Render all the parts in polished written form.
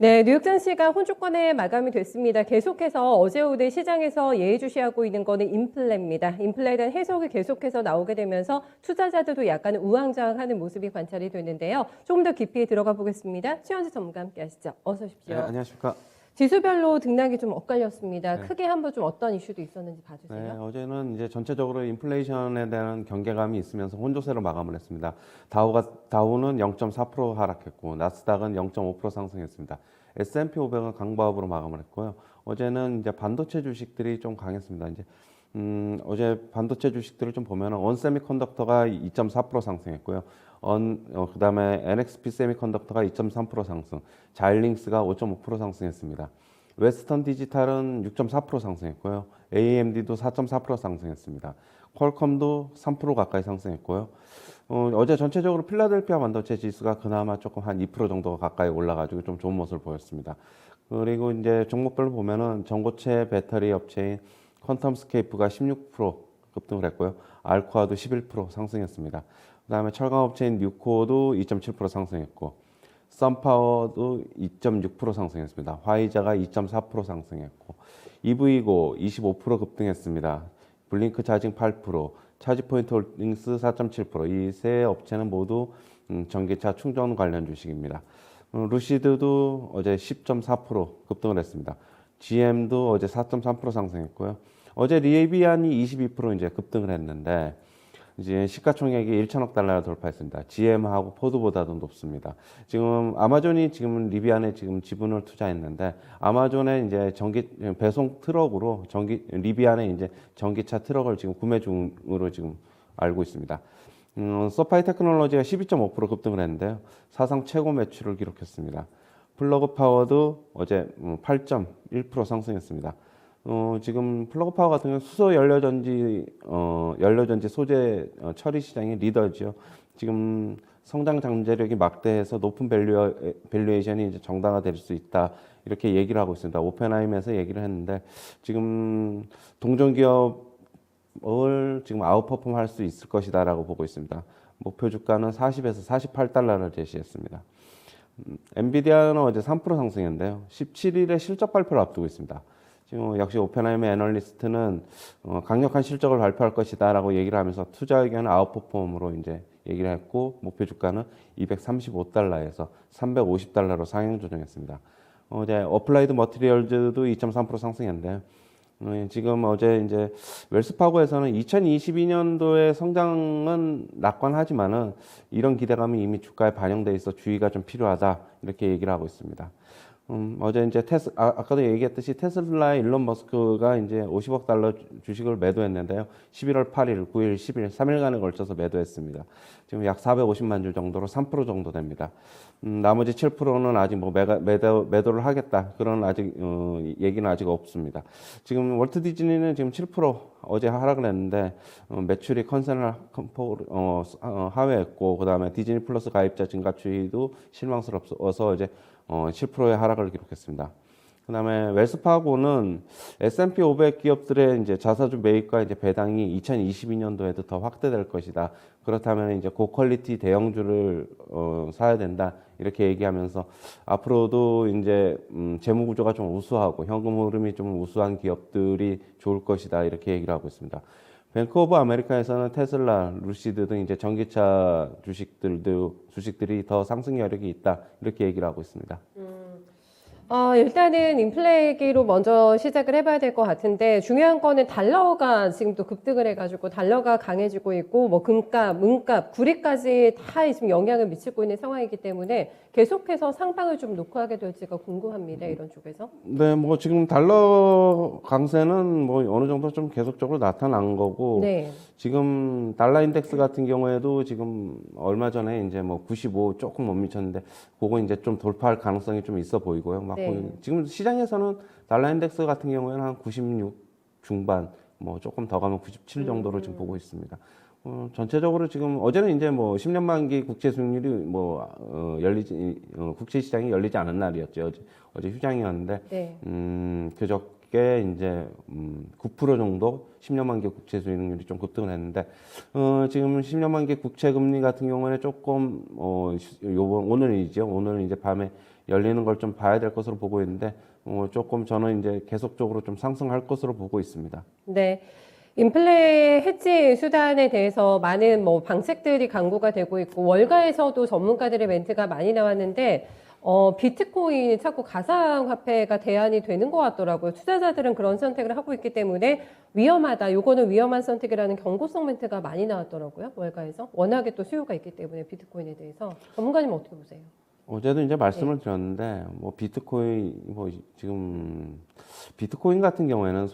네, 뉴욕 증시가 혼주권에 마감이 됐습니다. 계속해서 어제 오늘 시장에서 예의주시하고 있는 거는 인플레입니다. 인플레에 대한 해석이 계속해서 나오게 되면서 투자자들도 약간 우왕좌왕하는 모습이 관찰이 되는데요. 조금 더 깊이 들어가 보겠습니다. 최현지 전문가 함께 하시죠. 어서 오십시오. 네, 안녕하십니까. 지수별로 등락이 좀 엇갈렸습니다. 네. 크게 한번 좀 어떤 이슈도 있었는지 봐주세요. 네, 어제는 이제 전체적으로 인플레이션에 대한 경계감이 있으면서 혼조세로 마감을 했습니다. 다우는 0.4% 하락했고, 나스닥은 0.5% 상승했습니다. S&P 500은 강보합으로 마감을 했고요. 어제는 이제 반도체 주식들이 좀 강했습니다. 이제 어제 반도체 주식들을 좀 보면은 온세미컨덕터가 2.4% 상승했고요. 그다음에 NXP 세미컨덕터가 2.3% 상승, 자일링스가 5.5% 상승했습니다. 웨스턴 디지털은 6.4% 상승했고요. AMD도 4.4% 상승했습니다. 퀄컴도 3% 가까이 상승했고요. 어제 전체적으로 필라델피아 반도체 지수가 그나마 조금 한 2% 정도가 가까이 올라가지고 좀 좋은 모습을 보였습니다. 그리고 이제 종목별로 보면은 전고체 배터리 업체인 퀀텀스케이프가 16% 급등을 했고요. 알코아도 11% 상승했습니다. 그다음에 철강 업체인 뉴코도 2.7% 상승했고, 썬파워도 2.6% 상승했습니다. 화이자가 2.4% 상승했고, EV고 25% 급등했습니다. 블링크 차징 8%, 차지포인트 홀딩스 4.7%. 이 세 업체는 모두 전기차 충전 관련 주식입니다. 루시드도 어제 10.4% 급등을 했습니다. GM도 어제 4.3% 상승했고요. 어제 리비안이 22% 이제 급등을 했는데, 이제 시가총액이 1천억 달러를 돌파했습니다. GM하고 포드보다도 높습니다. 지금 아마존이 지금 리비안에 지금 지분을 투자했는데, 아마존에 이제 배송 트럭으로 리비안에 이제 전기차 트럭을 지금 구매 중으로 지금 알고 있습니다. 소파이 테크놀로지가 12.5% 급등을 했는데요. 사상 최고 매출을 기록했습니다. 플러그 파워도 어제 8.1% 상승했습니다. 지금 플러그 파워 같은 경우는 수소 연료전지 소재 처리 시장의 리더지요. 지금 성장 잠재력이 막대해서 높은 밸류에이션이 이제 정당화될 수 있다. 이렇게 얘기를 하고 있습니다. 오펜하임에서 얘기를 했는데, 지금 동종 기업을 지금 아웃퍼폼 할 수 있을 것이다라고 보고 있습니다. 목표 주가는 40에서 48달러를 제시했습니다. 엔비디아는 어제 3% 상승했는데요. 17일에 실적 발표를 앞두고 있습니다. 지금 역시 오펜하이머 애널리스트는 강력한 실적을 발표할 것이다라고 얘기를 하면서 투자 의견은 아웃퍼폼으로 이제 얘기를 했고, 목표 주가는 235달러에서 350달러로 상향 조정했습니다. 어제 어플라이드 머티리얼즈도 2.3% 상승했는데요. 지금 어제 이제 웰스파고에서는 2022년도의 성장은 낙관하지만은 이런 기대감이 이미 주가에 반영돼 있어 주의가 좀 필요하다, 이렇게 얘기를 하고 있습니다. 어제 이제 아까도 얘기했듯이 테슬라의 일론 머스크가 이제 50억 달러 주식을 매도했는데요. 11월 8일, 9일, 10일, 3일간에 걸쳐서 매도했습니다. 지금 약 450만 주 정도로 3% 정도 됩니다. 나머지 7%는 아직 뭐 매도를 하겠다, 그런 아직 얘기는 아직 없습니다. 지금 월트 디즈니는 지금 7% 어제 하락을 했는데, 매출이 컨센을 하회했고, 그다음에 디즈니 플러스 가입자 증가 추이도 실망스러워서 이제 7%의 하락을 기록했습니다. 그다음에 웰스파고는 S&P 500 기업들의 이제 자사주 매입과 이제 배당이 2022년도에도 더 확대될 것이다. 그렇다면 이제 고퀄리티 대형주를 사야 된다, 이렇게 얘기하면서 앞으로도 이제 재무 구조가 좀 우수하고 현금 흐름이 좀 우수한 기업들이 좋을 것이다, 이렇게 얘기를 하고 있습니다. 뱅크 오브 아메리카에서는 테슬라, 루시드 등 이제 전기차 주식들이 더 상승 여력이 있다, 이렇게 얘기를 하고 있습니다. 일단은 인플레 얘기로 먼저 시작을 해봐야 될 것 같은데, 중요한 거는 달러가 지금 또 급등을 해가지고 달러가 강해지고 있고, 뭐 금값, 문값, 구리까지 다 지금 영향을 미치고 있는 상황이기 때문에 계속해서 상방을 좀 놓고 하게 될지가 궁금합니다. 이런 쪽에서. 네, 뭐 지금 달러 강세는 뭐 어느 정도 좀 계속적으로 나타난 거고, 네. 지금 달러 인덱스 같은 경우에도 지금 얼마 전에 이제 뭐 95 조금 못 미쳤는데, 그거 이제 좀 돌파할 가능성이 좀 있어 보이고요. 네. 지금 시장에서는 달러 인덱스 같은 경우에는 한 96 중반, 뭐 조금 더 가면 97 정도로 지금 보고 있습니다. 전체적으로 지금 어제는 이제 뭐 10년 만기 국채 수익률이 국채 시장이 열리지 않은 날이었죠. 어제 휴장이었는데, 네. 그저께 이제 9% 정도 10년 만기 국채 수익률이 좀 급등을 했는데, 지금 10년 만기 국채 금리 같은 경우에는 조금 오늘이죠. 오늘 이제 밤에 열리는 걸 좀 봐야 될 것으로 보고 있는데 조금 저는 이제 계속적으로 좀 상승할 것으로 보고 있습니다. 네. 인플레 해지 수단에 대해서 많은 뭐 방책들이 강구가 되고 있고 월가에서도 전문가들의 멘트가 많이 나왔는데 비트코인이 자꾸 가상화폐가 대안이 되는 것 같더라고요. 투자자들은 그런 선택을 하고 있기 때문에 위험하다. 요거는 위험한 선택이라는 경고성 멘트가 많이 나왔더라고요. 월가에서. 워낙에 또 수요가 있기 때문에 비트코인에 대해서. 전문가님 어떻게 보세요? 어제도 이제 말씀을 드렸는데 뭐 비트코인 뭐 지금 비트코인 같은 경우에는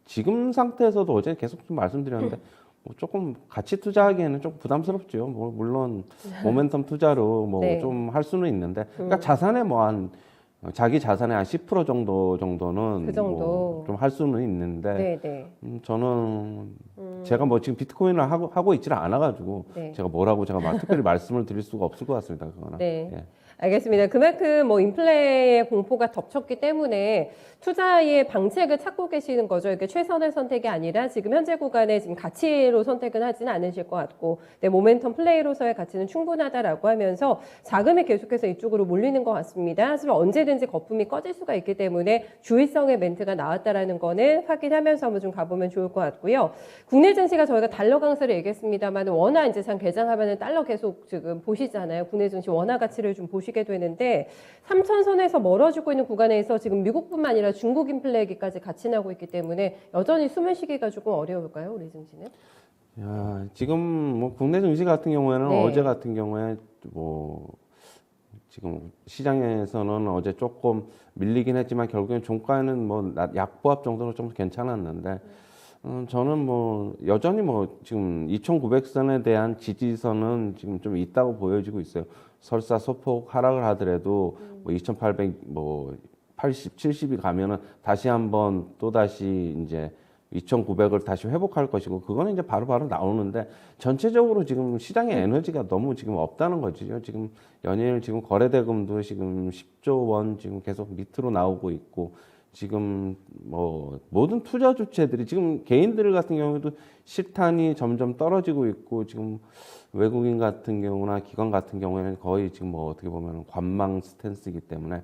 지금 상태에서도 어제 계속 좀 말씀드렸는데 뭐 조금 같이 투자하기에는 조금 부담스럽죠. 뭐 물론 모멘텀 투자로 뭐 네. 좀 할 수는 있는데 그러니까 자산에 뭐 한 자기 자산의 한 10% 정도는 그 정도. 좀 할 수는 있는데 네. 저는 제가 뭐 지금 비트코인을 하고 있지를 않아가지고 네. 제가 뭐라고 제가 특별히 말씀을 드릴 수가 없을 것 같습니다. 그거는. 네. 예. 알겠습니다. 그만큼 뭐 인플레의 공포가 덮쳤기 때문에 투자의 방책을 찾고 계시는 거죠. 이게 최선의 선택이 아니라 지금 현재 구간에 지금 가치로 선택은 하지는 않으실 것 같고, 네, 모멘텀 플레이로서의 가치는 충분하다라고 하면서 자금이 계속해서 이쪽으로 몰리는 것 같습니다. 하지만 언제든지 거품이 꺼질 수가 있기 때문에 주의성의 멘트가 나왔다라는 거는 확인하면서 한번 좀 가보면 좋을 것 같고요. 국내 증시가 저희가 달러 강세를 얘기했습니다만 원화 이제 장 개장하면은 달러 계속 지금 보시잖아요. 국내 증시 원화 가치를 좀 보시게 되는데 3천선에서 멀어지고 있는 구간에서 지금 미국뿐만 아니라 중국 인플레 얘기까지 같이 나고 있기 때문에 여전히 숨을 쉬기가 조금 어려울까요, 우리 증시는? 야, 지금 뭐 국내 증시 같은 경우에는 네. 어제 같은 경우에 뭐 지금 시장에서는 어제 조금 밀리긴 했지만 결국엔 종가에는 뭐 약보합 정도로 좀 괜찮았는데 저는 뭐 여전히 뭐 지금 2,900선에 대한 지지선은 지금 좀 있다고 보여지고 있어요. 설사 소폭 하락을 하더라도 뭐 2,800 뭐 80, 70이 가면은 다시 한번 또 다시 이제 2,900을 다시 회복할 것이고 그거는 이제 바로바로 나오는데 전체적으로 지금 시장의 에너지가 너무 지금 없다는 거죠. 지금 연일 지금 거래대금도 지금 10조 원 지금 계속 밑으로 나오고 있고 지금 뭐 모든 투자 주체들이 지금 개인들 같은 경우에도 실탄이 점점 떨어지고 있고 지금 외국인 같은 경우나 기관 같은 경우에는 거의 지금 뭐 어떻게 보면 관망 스탠스이기 때문에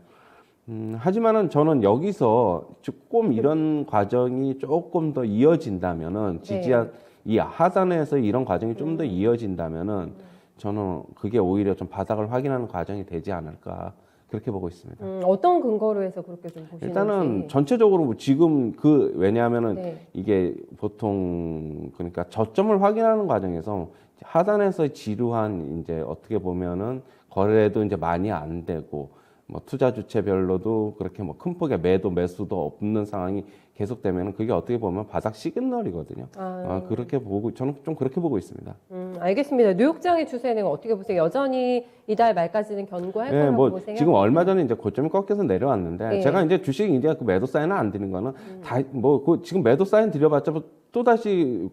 하지만은 저는 여기서 조금 이런 과정이 조금 더 이어진다면은 지지한 이 하단에서 이런 과정이 좀 더 이어진다면은 저는 그게 오히려 좀 바닥을 확인하는 과정이 되지 않을까 그렇게 보고 있습니다. 어떤 근거로 해서 그렇게 좀 보시는지. 일단은 전체적으로 지금 왜냐하면은 네. 이게 보통 그러니까 저점을 확인하는 과정에서 하단에서 지루한 이제 어떻게 보면은 거래도 이제 많이 안 되고 뭐 투자 주체별로도 그렇게 뭐 큰 폭의 매수도 없는 상황이 계속되면은 그게 어떻게 보면 바닥 시그널이거든요. 그렇게 보고 저는 좀 그렇게 보고 있습니다. 알겠습니다. 뉴욕장의 추세는 어떻게 보세요? 여전히 이달 말까지는 견고할 예, 거라고 뭐 보세요? 지금 얼마 전에 이제 고점이 꺾여서 내려왔는데 예. 제가 이제 주식 이제 그 매도 사인을 안 드린 거는 다 뭐 그 지금 매도 사인 드려봤자 또 다시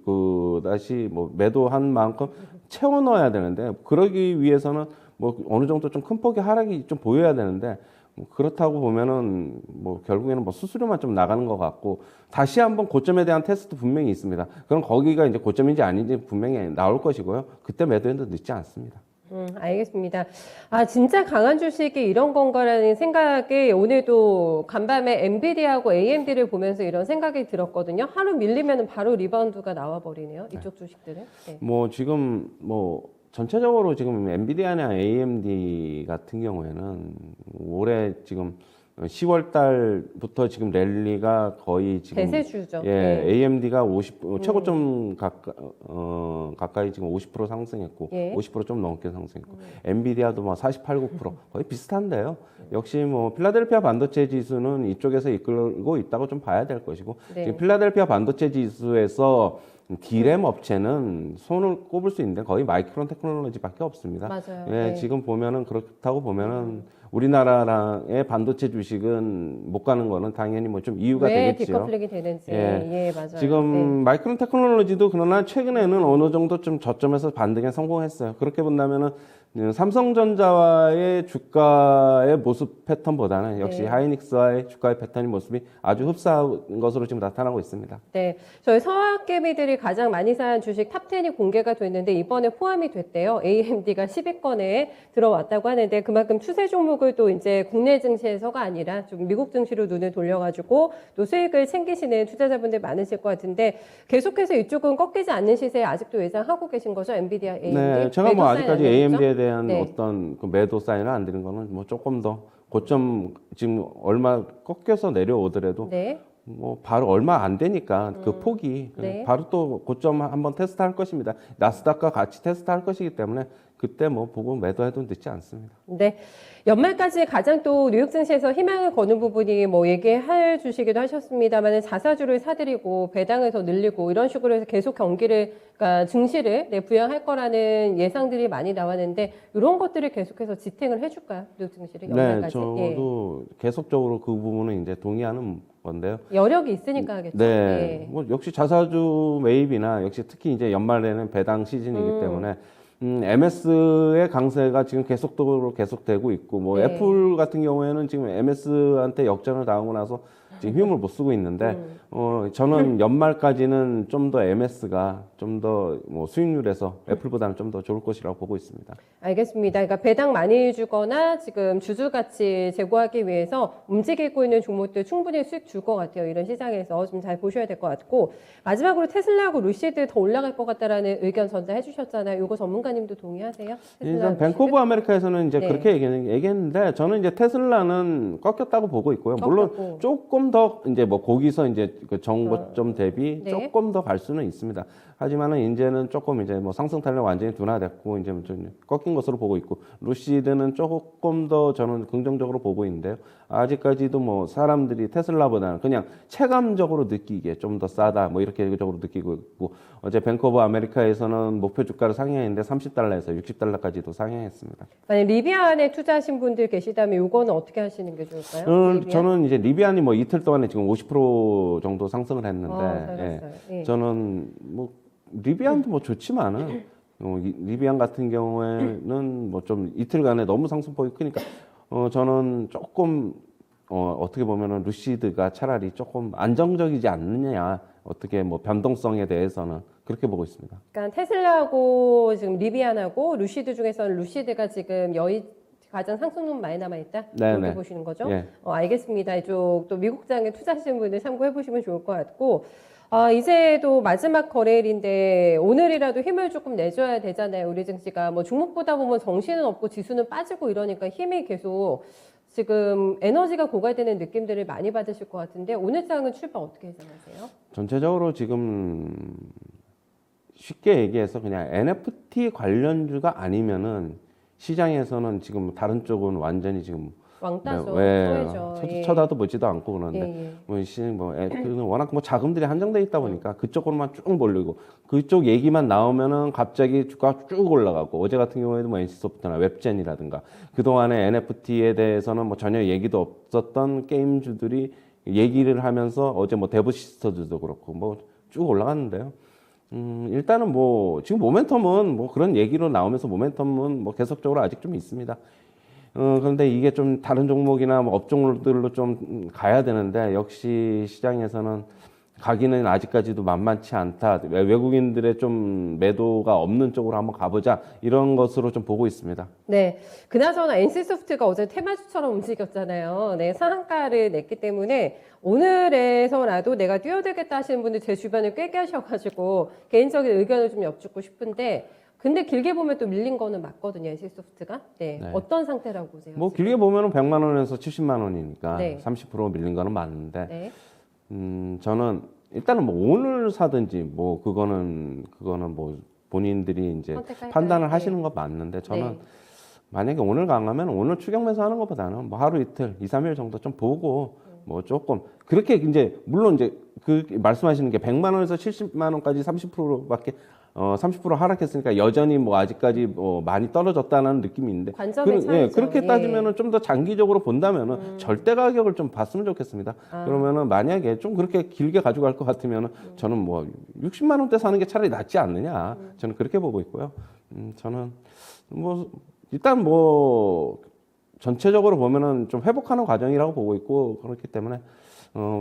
다시 뭐 매도한 만큼 채워 넣어야 되는데 그러기 위해서는 뭐 어느 정도 좀 큰 폭의 하락이 좀 보여야 되는데 뭐 그렇다고 보면은 뭐 결국에는 뭐 수수료만 좀 나가는 것 같고 다시 한번 고점에 대한 테스트 분명히 있습니다. 그럼 거기가 이제 고점인지 아닌지 분명히 나올 것이고요. 그때 매도해도 늦지 않습니다. 알겠습니다. 진짜 강한 주식이 이런 건가라는 생각이 오늘도 간밤에 엔비디아하고 AMD를 보면서 이런 생각이 들었거든요. 하루 밀리면 바로 리바운드가 나와버리네요. 이쪽 주식들은. 네. 뭐 지금 뭐 전체적으로 지금 엔비디아나 AMD 같은 경우에는 올해 지금 10월 달부터 지금 랠리가 거의 지금 대세주죠. 예, 네. AMD가 최고점 가까이 지금 50% 상승했고 예. 50%좀 넘게 상승했고 엔비디아도 뭐 48, 9% 거의 비슷한데요. 역시 뭐 필라델피아 반도체 지수는 이쪽에서 이끌고 있다고 좀 봐야 될 것이고 네. 지금 필라델피아 반도체 지수에서 D램 업체는 손을 꼽을 수 있는데 거의 마이크론 테크놀로지밖에 없습니다. 맞아요. 예, 네. 지금 보면은 그렇다고 보면은 우리나라의 반도체 주식은 못 가는 거는 당연히 뭐 좀 이유가 왜 되겠죠. 디커플링이 되는지. 예. 맞아요. 지금 네. 마이크론 테크놀로지도 그러나 최근에는 어느 정도 좀 저점에서 반등에 성공했어요. 그렇게 본다면은 삼성전자와의 주가의 모습 패턴보다는 역시 네. 하이닉스와의 주가의 패턴이 모습이 아주 흡사한 것으로 지금 나타나고 있습니다. 네, 저희 서학개미들이 가장 많이 산 주식 탑10이 공개가 됐는데 이번에 포함이 됐대요. AMD가 10위권에 들어왔다고 하는데 그만큼 추세 종목을 또 이제 국내 증시에서가 아니라 좀 미국 증시로 눈을 돌려가지고 또 수익을 챙기시는 투자자분들 많으실 것 같은데 계속해서 이쪽은 꺾이지 않는 시세 아직도 예상하고 계신 거죠? 엔비디아, AMD? 네, 제가 뭐 매도 사인 아직까지 안 내렸죠? AMD에 대한 네. 어떤 그 매도 사인을 안 드린 거는 뭐 조금 더 고점 지금 얼마 꺾여서 내려오더라도 네. 뭐 바로 얼마 안 되니까 그 폭이 네. 바로 또 고점 한번 테스트할 것입니다. 나스닥과 같이 테스트할 것이기 때문에 그때 뭐 보고 매도해도 늦지 않습니다. 네. 연말까지 가장 또 뉴욕 증시에서 희망을 거는 부분이 뭐 얘기할 주시기도 하셨습니다만 자사주를 사들이고 배당을 더 늘리고 이런 식으로 해서 계속 경기를 그러니까 증시를 부양할 거라는 예상들이 많이 나왔는데 이런 것들을 계속해서 지탱을 해줄까요? 뉴욕 증시를 네, 연말까지? 저도 계속적으로 그 부분은 이제 동의하는 건데요. 여력이 있으니까 하겠죠. 네, 뭐 역시 자사주 매입이나 역시 특히 이제 연말에는 배당 시즌이기 때문에 MS의 강세가 지금 계속적으로 계속되고 있고 뭐 네. 애플 같은 경우에는 지금 MS한테 역전을 당하고 나서 지금 힘을 못 쓰고 있는데 저는 연말까지는 좀 더 MS가 좀 더 뭐 수익률에서 애플보다는 좀 더 좋을 것이라고 보고 있습니다. 알겠습니다. 그러니까 배당 많이 주거나 지금 주주 가치 제고하기 위해서 움직이고 있는 종목들 충분히 수익 줄 것 같아요. 이런 시장에서 좀 잘 보셔야 될 것 같고 마지막으로 테슬라하고 루시드 더 올라갈 것 같다라는 의견 전달해 주셨잖아요. 이거 전문가님도 동의하세요? 테슬라, 일단 뱅크 오브 아메리카에서는 이제 네. 그렇게 얘기했는데 저는 이제 테슬라는 꺾였다고 보고 있고요. 물론 꺾였고. 조금 더 이제 뭐 거기서 이제 그 정고점 대비 네. 조금 더 갈 수는 있습니다. 하지만은 이제는 조금 이제 뭐 상승 탄력 완전히 둔화됐고 이제 좀 꺾인 것으로 보고 있고 루시드는 조금 더 저는 긍정적으로 보고 있는데요. 아직까지도 뭐 사람들이 테슬라보다는 그냥 체감적으로 느끼기에 좀 더 싸다 뭐 이렇게 적으로 느끼고 있고 어제 뱅크 오브 아메리카에서는 목표 주가를 상향했는데 30달러에서 60달러까지도 상향했습니다. 만약 리비안에 투자하신 분들 계시다면 이거는 어떻게 하시는 게 좋을까요? 리비안? 저는 이제 리비안이 뭐 이틀 동안에 지금 50% 정도 상승을 했는데 잘 예, 갔어요. 예. 저는 뭐 리비안도 뭐 좋지만은 리비안 같은 경우에는 뭐 좀 이틀간에 너무 상승폭이 크니까 저는 조금 어떻게 보면은 루시드가 차라리 조금 안정적이지 않느냐 어떻게 뭐 변동성에 대해서는 그렇게 보고 있습니다. 그러니까 테슬라하고 지금 리비안하고 루시드 중에서는 루시드가 지금 가장 상승률 많이 남아있다? 네네. 이렇게 보시는 거죠? 예. 알겠습니다. 이쪽 또 미국장에 투자하시는 분들 참고해 보시면 좋을 것 같고 이제 또 마지막 거래일인데 오늘이라도 힘을 조금 내줘야 되잖아요. 우리 증시가 뭐 종목보다 보면 정신은 없고 지수는 빠지고 이러니까 힘이 계속 지금 에너지가 고갈되는 느낌들을 많이 받으실 것 같은데 오늘 장은 출발 어떻게 예상하세요? 전체적으로 지금 쉽게 얘기해서 그냥 NFT 관련주가 아니면은 시장에서는 지금 다른 쪽은 완전히 지금 왕따죠. 왜 소외죠. 예. 쳐다도 보지도 않고 그러는데 예, 예. 뭐 애플은 워낙 뭐 자금들이 한정돼 있다 보니까 그쪽으로만 쭉 몰리고 그쪽 얘기만 나오면은 갑자기 주가가 쭉 올라가고 어제 같은 경우에도 뭐 NC소프트나 웹젠이라든가 그동안에 NFT에 대해서는 뭐 전혀 얘기도 없었던 게임주들이 얘기를 하면서 어제 뭐 데브시스터즈도 그렇고 뭐 쭉 올라갔는데요. 일단은 뭐 지금 모멘텀은 뭐 그런 얘기로 나오면서 모멘텀은 뭐 계속적으로 아직 좀 있습니다. 그런데 이게 좀 다른 종목이나 뭐 업종들로 좀 가야 되는데 역시 시장에서는 가기는 아직까지도 만만치 않다. 외국인들의 좀 매도가 없는 쪽으로 한번 가보자 이런 것으로 좀 보고 있습니다. 네, 그나저나 NC소프트가 어제 테마주처럼 움직였잖아요. 네, 상한가를 냈기 때문에 오늘에서라도 내가 뛰어들겠다 하시는 분들 제 주변에 꽤 계셔가지고 개인적인 의견을 좀 여쭙고 싶은데 근데 길게 보면 또 밀린 거는 맞거든요, NC소프트가. 네, 네. 어떤 상태라고 보세요? 뭐 길게 보면은 100만 원에서 70만 원이니까 네. 30% 밀린 거는 맞는데 네, 저는 일단은 뭐 오늘 사든지 뭐 그거는 뭐 본인들이 이제 선택할까요? 판단을 네. 하시는 거 맞는데 저는 네. 만약에 오늘 강하면 오늘 추격 매수하는 것보다는 뭐 하루 이틀, 2, 3일 정도 좀 보고 뭐 조금 그렇게 이제 물론 이제 그 말씀하시는 게 100만 원에서 70만 원까지 30%밖에 30% 하락했으니까 여전히 뭐 아직까지 뭐 많이 떨어졌다는 느낌이 있는데 관점의 차이죠. 그렇게 예. 따지면은 좀 더 장기적으로 본다면은 절대 가격을 좀 봤으면 좋겠습니다. 그러면은 만약에 좀 그렇게 길게 가져갈 것 같으면은 저는 뭐 60만 원대 사는 게 차라리 낫지 않느냐 저는 그렇게 보고 있고요. 저는 뭐 일단 뭐 전체적으로 보면은 좀 회복하는 과정이라고 보고 있고 그렇기 때문에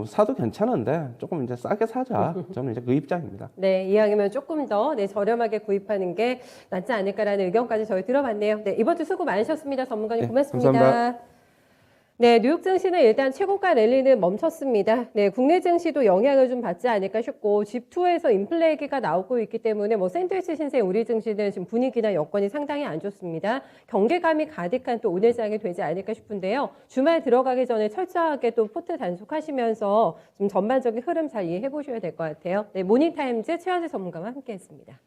사도 괜찮은데 조금 이제 싸게 사자. 저는 이제 그 입장입니다. 네, 이왕이면 조금 더 저렴하게 구입하는 게 낫지 않을까라는 의견까지 저희 들어봤네요. 네, 이번 주 수고 많으셨습니다. 전문가님 네, 고맙습니다. 감사합니다. 네, 뉴욕 증시는 일단 최고가 랠리는 멈췄습니다. 네, 국내 증시도 영향을 좀 받지 않을까 싶고 G2에서 인플레 얘기가 나오고 있기 때문에 뭐 샌드위치 신세 우리 증시는 지금 분위기나 여건이 상당히 안 좋습니다. 경계감이 가득한 또 오늘장이 되지 않을까 싶은데요. 주말 들어가기 전에 철저하게 또 포트 단속하시면서 좀 전반적인 흐름 잘 이해해 보셔야 될 것 같아요. 네, 모닝타임즈 최현재 전문가와 함께했습니다.